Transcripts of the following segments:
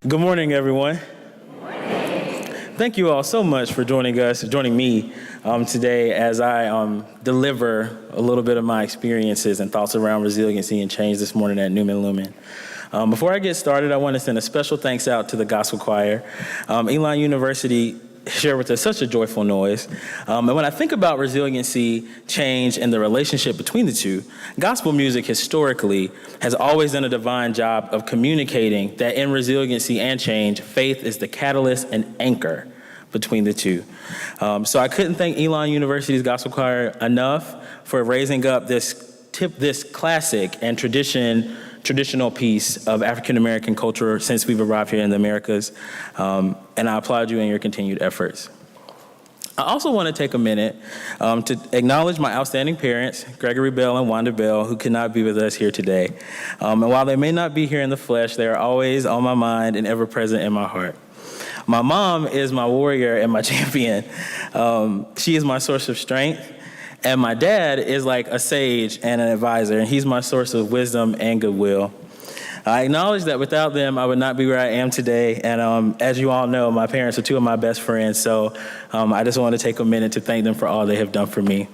Good morning, everyone. Thank you all so much for joining me today as I deliver a little bit of my experiences and thoughts around resiliency and change this morning at Newman Lumen. Before I get started, I want to send a special thanks out to the gospel choir. Elon University shared with us such a joyful noise. And when I think about resiliency, change, and the relationship between the two, gospel music historically has always done a divine job of communicating that in resiliency and change, faith is the catalyst and anchor between the two. So I couldn't thank Elon University's gospel choir enough for raising up this classic and traditional piece of African-American culture since we've arrived here in the Americas, and I applaud you in your continued efforts. I also want to take a minute to acknowledge my outstanding parents, Gregory Bell and Wanda Bell, who could not be with us here today. And while they may not be here in the flesh, they are always on my mind and ever present in my heart. My mom is my warrior and my champion. She is my source of strength. And my dad is like a sage and an advisor, and he's my source of wisdom and goodwill. I acknowledge that without them, I would not be where I am today. And as you all know, my parents are two of my best friends, so I just want to take a minute to thank them for all they have done for me.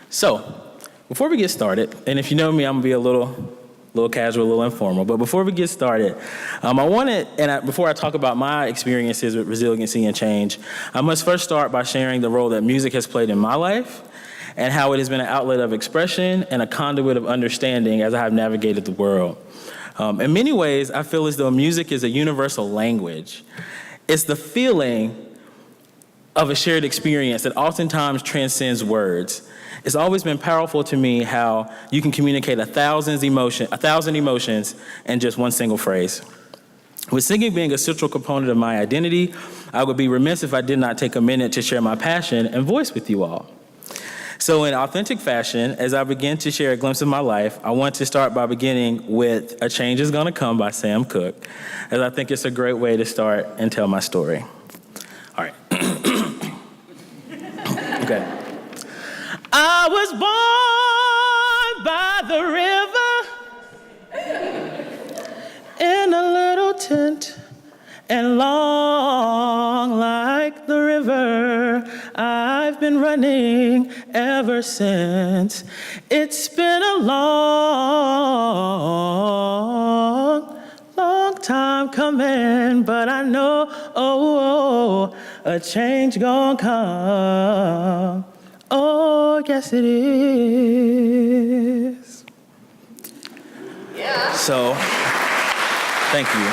So, before we get started, and if you know me, I'm going to be a little casual, a little informal. But before we get started, before I talk about my experiences with resiliency and change, I must first start by sharing the role that music has played in my life and how it has been an outlet of expression and a conduit of understanding as I have navigated the world. In many ways, I feel as though music is a universal language. It's the feeling of a shared experience that oftentimes transcends words. It's always been powerful to me how you can communicate 1,000 emotions in just one single phrase. With singing being a central component of my identity, I would be remiss if I did not take a minute to share my passion and voice with you all. So in authentic fashion, as I begin to share a glimpse of my life, I want to start by beginning with A Change Is Gonna Come by Sam Cooke, as I think it's a great way to start and tell my story. All right. Okay. I was born by the river in a little tent, and long like the river, I've been running ever since. It's been a long time coming, but I know, a change gonna come. Oh, yes it is. Yeah. So, thank you.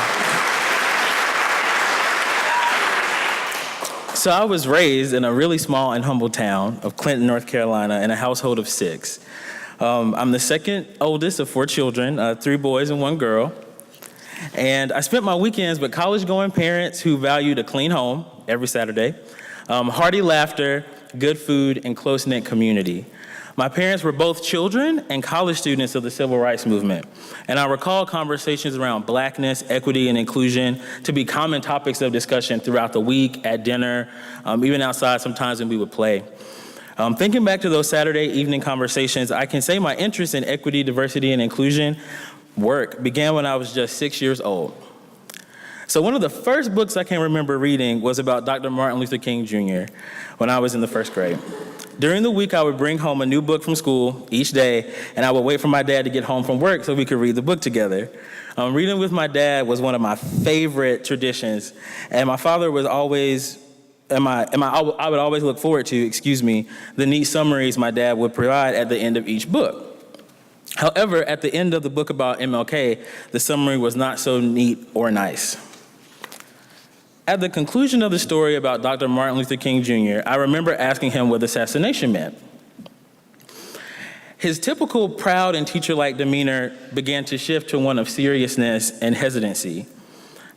So I was raised in a really small and humble town of Clinton, North Carolina, in a household of 6. I'm the second oldest of 4 children, 3 boys and 1 girl. And I spent my weekends with college-going parents who valued a clean home every Saturday, hearty laughter, good food, and close-knit community. My parents were both children and college students of the civil rights movement, and I recall conversations around blackness, equity, and inclusion to be common topics of discussion throughout the week, at dinner, even outside sometimes when we would play. Thinking back to those Saturday evening conversations, I can say my interest in equity, diversity, and inclusion work began when I was just 6 years old. So one of the first books I can remember reading was about Dr. Martin Luther King Jr. when I was in the 1st grade. During the week, I would bring home a new book from school each day, and I would wait for my dad to get home from work so we could read the book together. Reading with my dad was one of my favorite traditions, and my father was always, I would always look forward to, the neat summaries my dad would provide at the end of each book. However, at the end of the book about MLK, the summary was not so neat or nice. At the conclusion of the story about Dr. Martin Luther King Jr., I remember asking him what assassination meant. His typical proud and teacher-like demeanor began to shift to one of seriousness and hesitancy.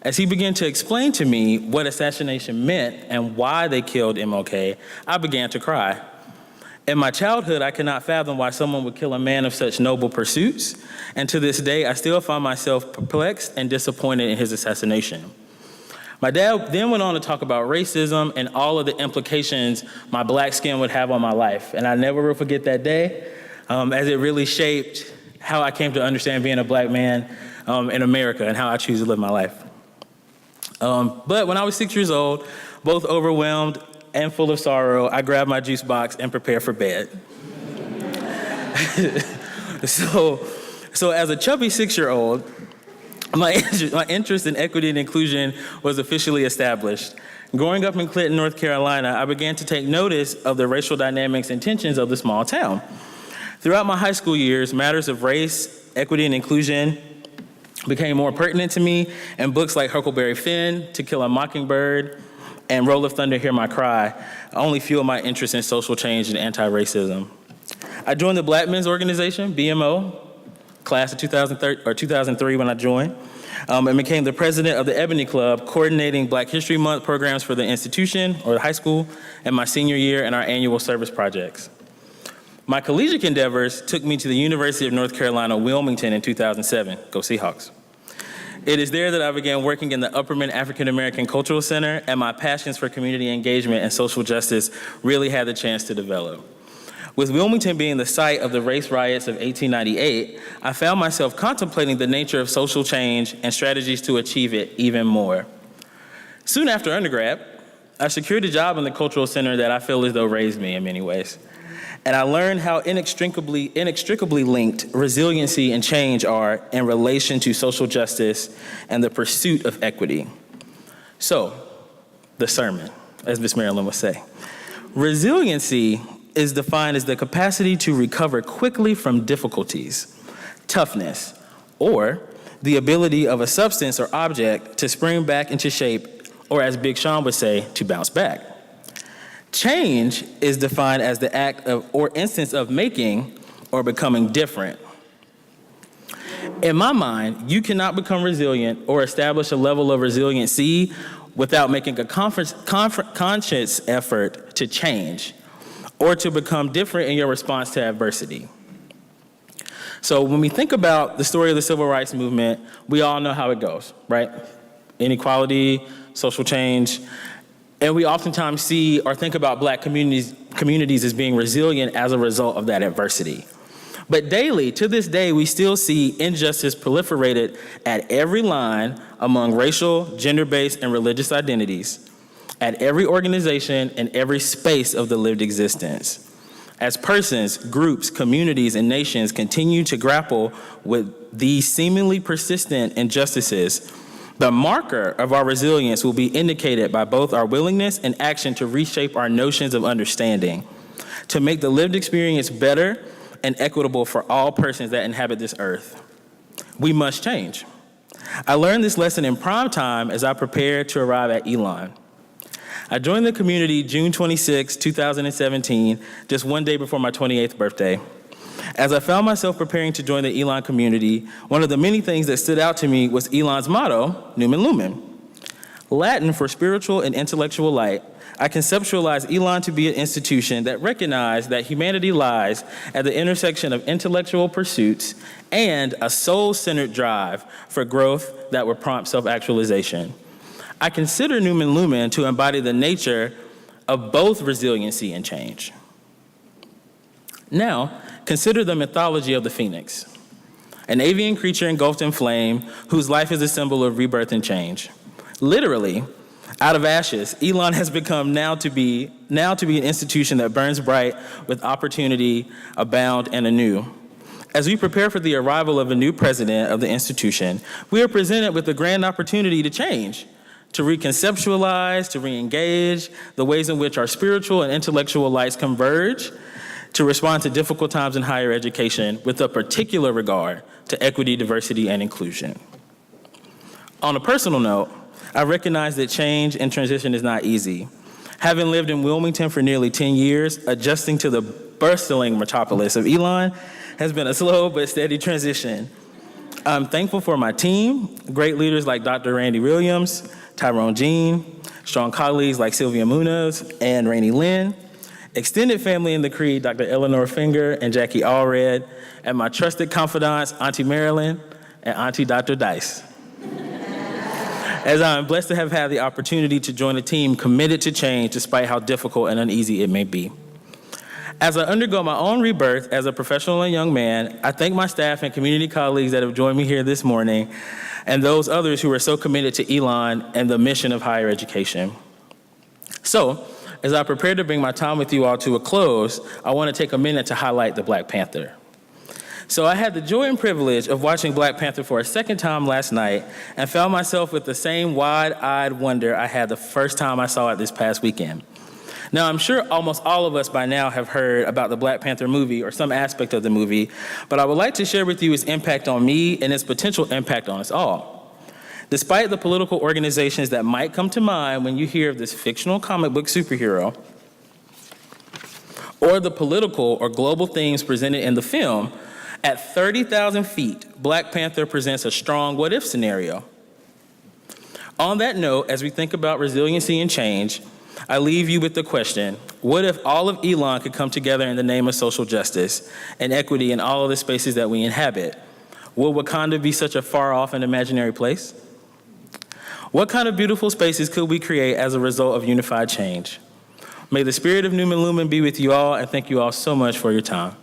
As he began to explain to me what assassination meant and why they killed MLK, I began to cry. In my childhood, I could not fathom why someone would kill a man of such noble pursuits, and to this day, I still find myself perplexed and disappointed in his assassination. My dad then went on to talk about racism and all of the implications my black skin would have on my life, and I never will forget that day, as it really shaped how I came to understand being a black man in America and how I choose to live my life. But when I was 6 years old, both overwhelmed and full of sorrow, I grabbed my juice box and prepared for bed. So as a chubby 6-year-old, my interest in equity and inclusion was officially established. Growing up in Clinton, North Carolina, I began to take notice of the racial dynamics and tensions of the small town. Throughout my high school years, matters of race, equity, and inclusion became more pertinent to me, and books like Huckleberry Finn, To Kill a Mockingbird, and Roll of Thunder, Hear My Cry only fueled my interest in social change and anti-racism. I joined the Black Men's Organization, BMO, class of 2003 when I joined, and became the president of the Ebony Club, coordinating Black History Month programs for the institution or the high school, and my senior year and our annual service projects. My collegiate endeavors took me to the University of North Carolina, Wilmington in 2007. Go Seahawks. It is there that I began working in the Upperman African American Cultural Center, and my passions for community engagement and social justice really had the chance to develop. With Wilmington being the site of the race riots of 1898, I found myself contemplating the nature of social change and strategies to achieve it even more. Soon after undergrad, I secured a job in the cultural center that I feel as though raised me in many ways. And I learned how inextricably linked resiliency and change are in relation to social justice and the pursuit of equity. So, the sermon, as Miss Marilyn would say. Resiliency is defined as the capacity to recover quickly from difficulties, toughness, or the ability of a substance or object to spring back into shape, or as Big Sean would say, to bounce back. Change is defined as the act of or instance of making or becoming different. In my mind, you cannot become resilient or establish a level of resiliency without making a conscious effort to change or to become different in your response to adversity. So when we think about the story of the civil rights movement, we all know how it goes, right? Inequality, social change. And we oftentimes see or think about Black communities as being resilient as a result of that adversity. But daily, to this day, we still see injustice proliferated at every line among racial, gender-based, and religious identities, at every organization and every space of the lived existence. As persons, groups, communities, and nations continue to grapple with these seemingly persistent injustices, the marker of our resilience will be indicated by both our willingness and action to reshape our notions of understanding, to make the lived experience better and equitable for all persons that inhabit this earth. We must change. I learned this lesson in prime time as I prepared to arrive at Elon. I joined the community June 26, 2017, just one day before my 28th birthday. As I found myself preparing to join the Elon community, one of the many things that stood out to me was Elon's motto, Numen Lumen. Latin for spiritual and intellectual light, I conceptualized Elon to be an institution that recognized that humanity lies at the intersection of intellectual pursuits and a soul-centered drive for growth that would prompt self-actualization. I consider Numen Lumen to embody the nature of both resiliency and change. Now, consider the mythology of the phoenix, an avian creature engulfed in flame whose life is a symbol of rebirth and change. Literally, out of ashes, Elon has become now to be an institution that burns bright with opportunity abound and anew. As we prepare for the arrival of a new president of the institution, we are presented with the grand opportunity to change, to reconceptualize, to re-engage the ways in which our spiritual and intellectual lights converge, to respond to difficult times in higher education with a particular regard to equity, diversity, and inclusion. On a personal note, I recognize that change and transition is not easy. Having lived in Wilmington for nearly 10 years, adjusting to the bustling metropolis of Elon has been a slow but steady transition. I'm thankful for my team, great leaders like Dr. Randy Williams, Tyrone Jean, strong colleagues like Sylvia Munoz and Rainey Lynn, extended family in the Creed, Dr. Eleanor Finger and Jackie Allred, and my trusted confidants, Auntie Marilyn and Auntie Dr. Dice. As I'm blessed to have had the opportunity to join a team committed to change despite how difficult and uneasy it may be. As I undergo my own rebirth as a professional and young man, I thank my staff and community colleagues that have joined me here this morning, and those others who are so committed to Elon and the mission of higher education. So, as I prepare to bring my time with you all to a close, I want to take a minute to highlight the Black Panther. So I had the joy and privilege of watching Black Panther for a second time last night and found myself with the same wide-eyed wonder I had the first time I saw it this past weekend. Now, I'm sure almost all of us by now have heard about the Black Panther movie or some aspect of the movie, but I would like to share with you its impact on me and its potential impact on us all. Despite the political organizations that might come to mind when you hear of this fictional comic book superhero, or the political or global themes presented in the film, at 30,000 feet, Black Panther presents a strong what-if scenario. On that note, as we think about resiliency and change, I leave you with the question, what if all of Elon could come together in the name of social justice and equity in all of the spaces that we inhabit? Will Wakanda be such a far-off and imaginary place? What kind of beautiful spaces could we create as a result of unified change? May the spirit of Newman Lumen be with you all, and thank you all so much for your time.